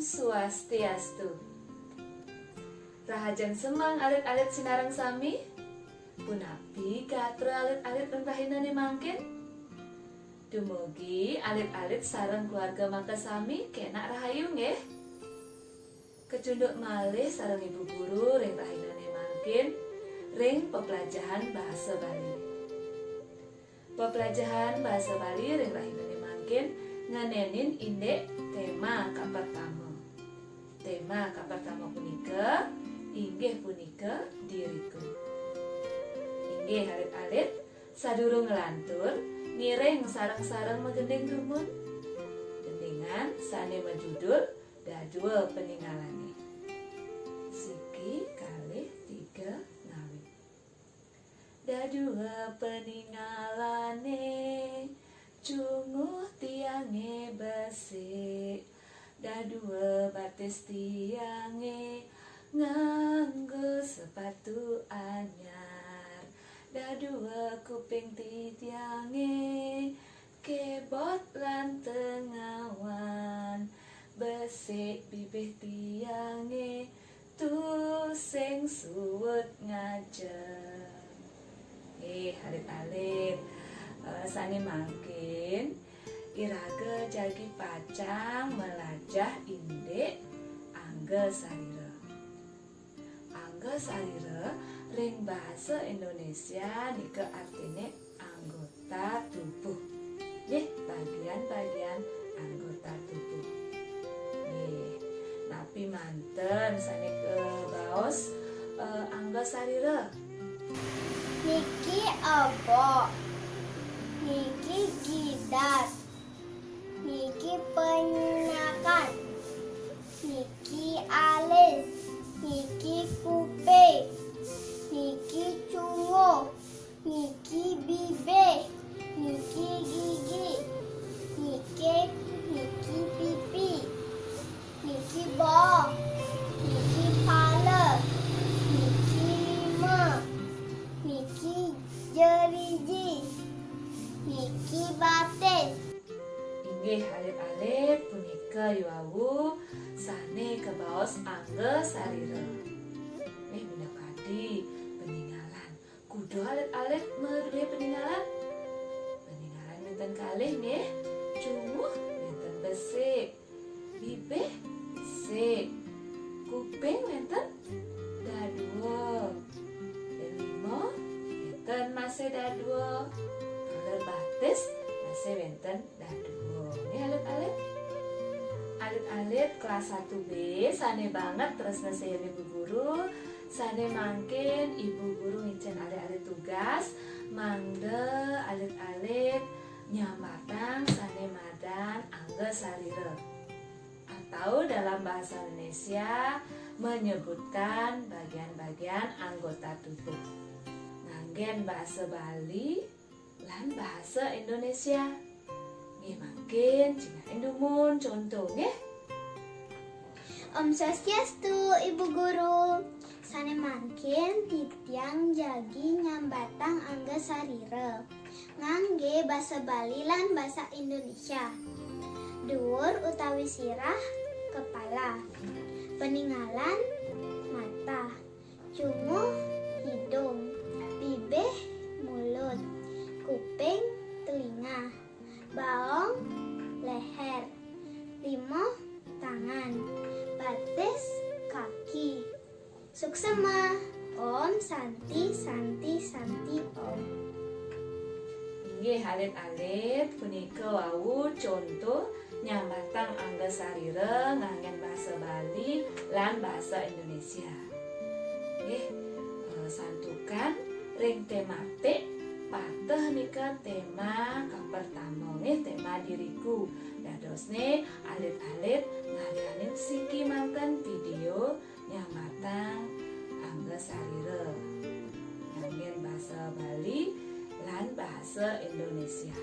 Swastiastu. Rahajan semang alit-alit sinarang sami, punapi katro alit-alit rentahinane mangkin. Dumugi alit-alit sareng keluarga mangka sami kena rahayu nggih. Kecunduk malih sareng ibu guru ring rahinane mangkin ring pepelajahan bahasa Bali. Pepelajahan bahasa Bali ring rahinane mangkin nganenin indek tema kapertama. Tema kapertama punika inggih punika diriku. Inggih alit-alit sadurung ngelantur miring sareng-sareng megending dumun. Gendingan sane menjudul dadua peninggalane. Siki kalih tiga ngawi. Dadua peninggalane cunguh tiange besik, dadua batis tiange nganggo sepatu anyar, dadua kuping tiange kebot lan tengawan, besik bibih tiange tusing suwut ngajeng. Alit-alit sani mangkin iraga jagi pacang melajah indek angga sarira. Angga sarira ring bahasa Indonesia nika artine anggota tubuh. Nggih, bagian-bagian anggota tubuh. Nggih. Napi manten sani ke baos angga sarira. Niki obok, niki gidat, niki penyakan, niki alis, niki kuping, niki cunguh, niki bibir, niki gigi, niki pipi, niki bawah, niki kepala, niki lima, niki jeriji, niki batin. Inggih alit-alit punika yuawu sane kebaos angga sarira. Minakadi peninggalan. Kudu alit-alit meduhe peninggalan. Peninggalan minten kalih nggih. Cunguh minten besik. Bibih besik. Kuping minten dadua. Dan lima minten masih dadua. Kalau batis masih minten dadua. Ini alit-alit. Alit-alit kelas 1B sane banget terus nasihin ibu guru. Sane mangkin ibu guru ngicen alit-alit tugas. Mangde alit-alit nyamatang sane madan angga sarira. Atau dalam bahasa Indonesia menyebutkan bagian-bagian anggota tubuh. Nganggen bahasa Bali lan bahasa Indonesia. Nggih mangkin cinain dumun contoh nggih. Om Swastiastu, Ibu Guru. Sane mangkin titiang jagi nyambatang angga sarira. Ngangge basa Bali lan basa Indonesia. Dhuwur utawi sirah kepala. Peninggalan mata. Cunguh hidung. Bibih mulut. Kuping telinga. Baong leher. Limo tangan. Batis kaki. Suksema Om Santi Santi Santi Om. Inggih alit-alit punika wau contoh nyambatang angga sarira nganggen bahasa Bali lan bahasa Indonesia. Nggih santukan ring tematik pateh nika tema kapertama nggih tema diriku. Dadosne alit-alit ngadanin siki mangken video nyambatang angga sarira nganggen bahasa Bali lan bahasa Indonesia.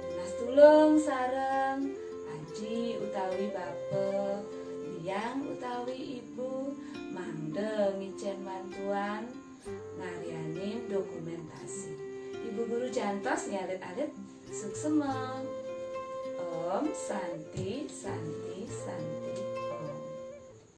Tunas tulung sareng aji utawi bape, biang utawi ibu, mangde ngicen bantuan ngarianin dokumentasi. Ibu guru cantos ngalit-alit suksema. Om Santi Santi